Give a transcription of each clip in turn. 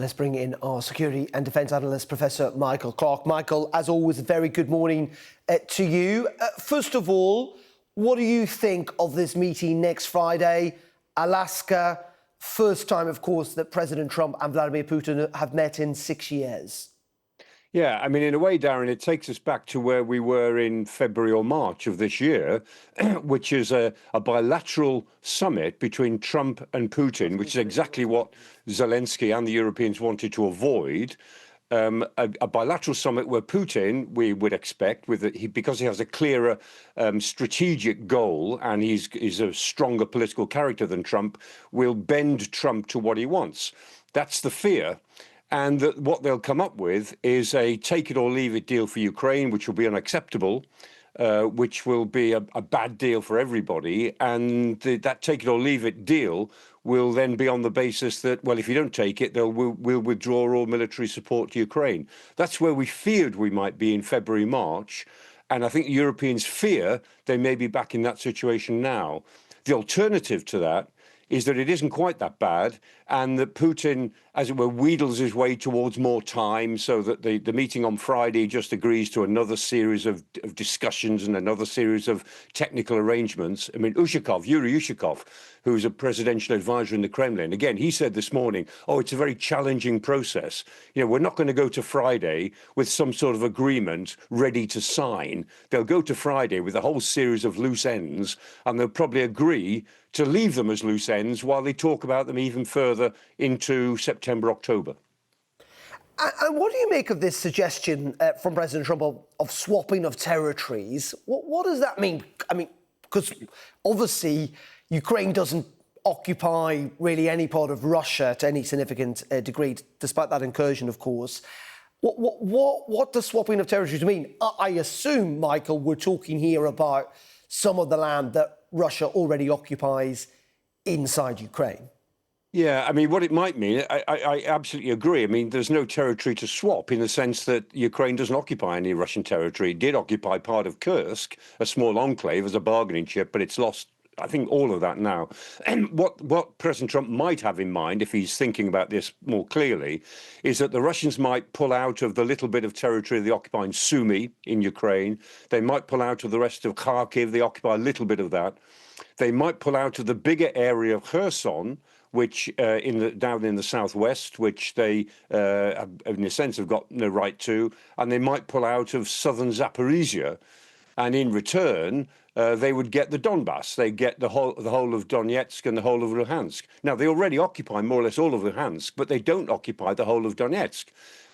Let's bring in our security and defence analyst, Professor Michael Clarke. Michael, as always, a very good morning to you. First of all, what do you think of this meeting next Friday? Alaska, first time, of course, that President Trump and Vladimir Putin have met in 6 years. Yeah, I mean, in a way, Darren, it takes us back to where we were in February or March of this year, which is a bilateral summit between Trump and Putin, which is exactly what Zelensky and the Europeans wanted to avoid. A bilateral summit where Putin, we would expect, because he has a clearer strategic goal and he's a stronger political character than Trump, will bend Trump to what he wants. That's the fear. And what they'll come up with is a take-it-or-leave-it deal for Ukraine, which will be unacceptable, which will be a bad deal for everybody. And that take-it-or-leave-it deal will then be on the basis that, well, if you don't take it, we'll withdraw all military support to Ukraine. That's where we feared we might be in February, March. And I think Europeans fear they may be back in that situation now. The alternative to that is that it isn't quite that bad, and that Putin, as it were, wheedles his way towards more time, so that the meeting on Friday just agrees to another series of discussions and another series of technical arrangements. I mean, Yuri Ushakov, who's a presidential advisor in the Kremlin, again, he said this morning, it's a very challenging process. You know, we're not going to go to Friday with some sort of agreement ready to sign. They'll go to Friday with a whole series of loose ends, and they'll probably agree to leave them as loose ends while they talk about them even further into September, October. And what do you make of this suggestion from President Trump of swapping of territories? What does that mean? I mean, because obviously Ukraine doesn't occupy really any part of Russia to any significant degree, despite that incursion, of course. What does swapping of territories mean? I assume, Michael, we're talking here about some of the land that Russia already occupies inside Ukraine. Yeah, I mean, what it might mean, I absolutely agree. I mean, there's no territory to swap in the sense that Ukraine doesn't occupy any Russian territory. It did occupy part of Kursk, a small enclave, as a bargaining chip, but it's lost, I think, all of that now. And what President Trump might have in mind, if he's thinking about this more clearly, is that the Russians might pull out of the little bit of territory they occupy in Sumy in Ukraine. They might pull out of the rest of Kharkiv. They occupy a little bit of that. They might pull out of the bigger area of Kherson, which down in the southwest, which they, in a sense, have got no right to, and they might pull out of southern Zaporizhia, and in return, they would get the Donbass. They get the whole of Donetsk and the whole of Luhansk. Now, they already occupy more or less all of Luhansk, but they don't occupy the whole of Donetsk.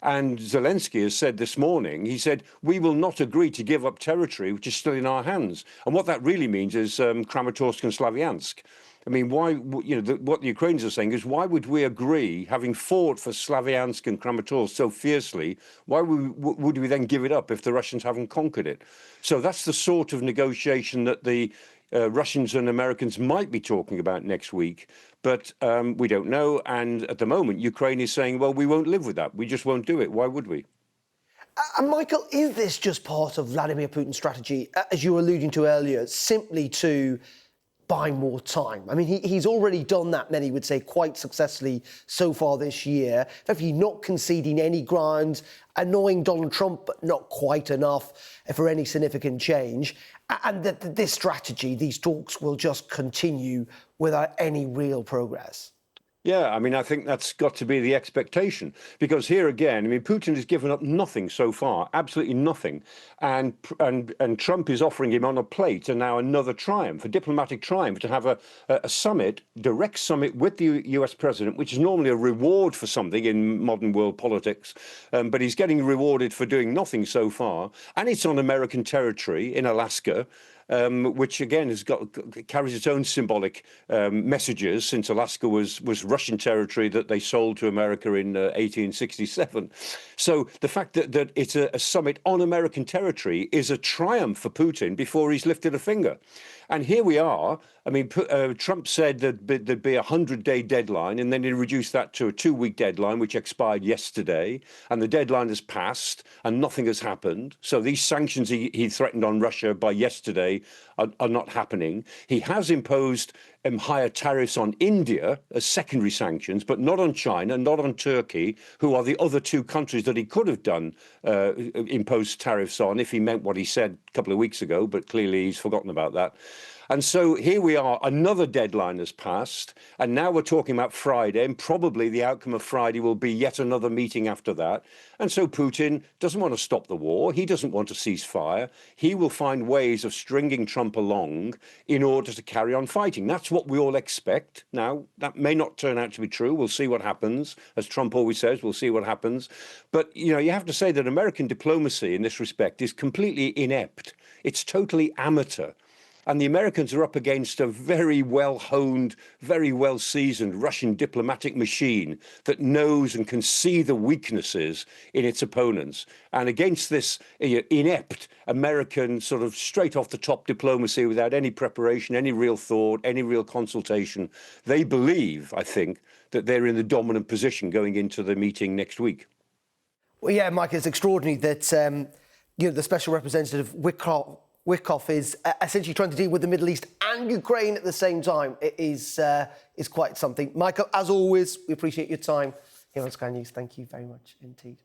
And Zelensky has said this morning, he said, we will not agree to give up territory which is still in our hands. And what that really means is Kramatorsk and Slavyansk. I mean, why, what the Ukrainians are saying is, why would we agree, having fought for Slavyansk and Kramatorsk so fiercely, why would we then give it up if the Russians haven't conquered it? So that's the sort of negotiation that the Russians and Americans might be talking about next week, but we don't know. And at the moment, Ukraine is saying, well, we won't live with that. We just won't do it. Why would we? And Michael, is this just part of Vladimir Putin's strategy, as you were alluding to earlier, simply to buy more time? I mean, he's already done that, many would say, quite successfully so far this year. In fact, he's not conceding any ground, annoying Donald Trump, but not quite enough for any significant change. And that this strategy, these talks, will just continue without any real progress. Yeah, I mean, I think that's got to be the expectation, because here again, I mean, Putin has given up nothing so far, absolutely nothing. And Trump is offering him on a plate and now another triumph, a diplomatic triumph, to have a summit, direct summit with the US president, which is normally a reward for something in modern world politics. But he's getting rewarded for doing nothing so far. And it's on American territory in Alaska. Which again carries its own symbolic messages, since Alaska was Russian territory that they sold to America in 1867. So the fact that it's a summit on American territory is a triumph for Putin before he's lifted a finger. And here we are. I mean, Trump said that there'd be a 100-day deadline, and then he reduced that to a 2-week deadline, which expired yesterday. And the deadline has passed, and nothing has happened. So these sanctions he threatened on Russia by yesterday are not happening. He has imposed higher tariffs on India as secondary sanctions, but not on China, not on Turkey, who are the other two countries that he could have done imposed tariffs on if he meant what he said a couple of weeks ago, but clearly he's forgotten about that. And so here we are, another deadline has passed, and now we're talking about Friday, and probably the outcome of Friday will be yet another meeting after that. And so Putin doesn't want to stop the war. He doesn't want to cease fire. He will find ways of stringing Trump along in order to carry on fighting. That's what we all expect. Now, that may not turn out to be true. We'll see what happens. As Trump always says, we'll see what happens. But, you know, you have to say that American diplomacy in this respect is completely inept. It's totally amateur. And the Americans are up against a very well-honed, very well-seasoned Russian diplomatic machine that knows and can see the weaknesses in its opponents. And against this inept American sort of straight-off-the-top diplomacy without any preparation, any real thought, any real consultation, they believe, I think, that they're in the dominant position going into the meeting next week. Well, yeah, Mike, it's extraordinary that the Special Representative Wickoff is essentially trying to deal with the Middle East and Ukraine at the same time. It is quite something. Michael, as always, we appreciate your time here on Sky News. Thank you very much indeed.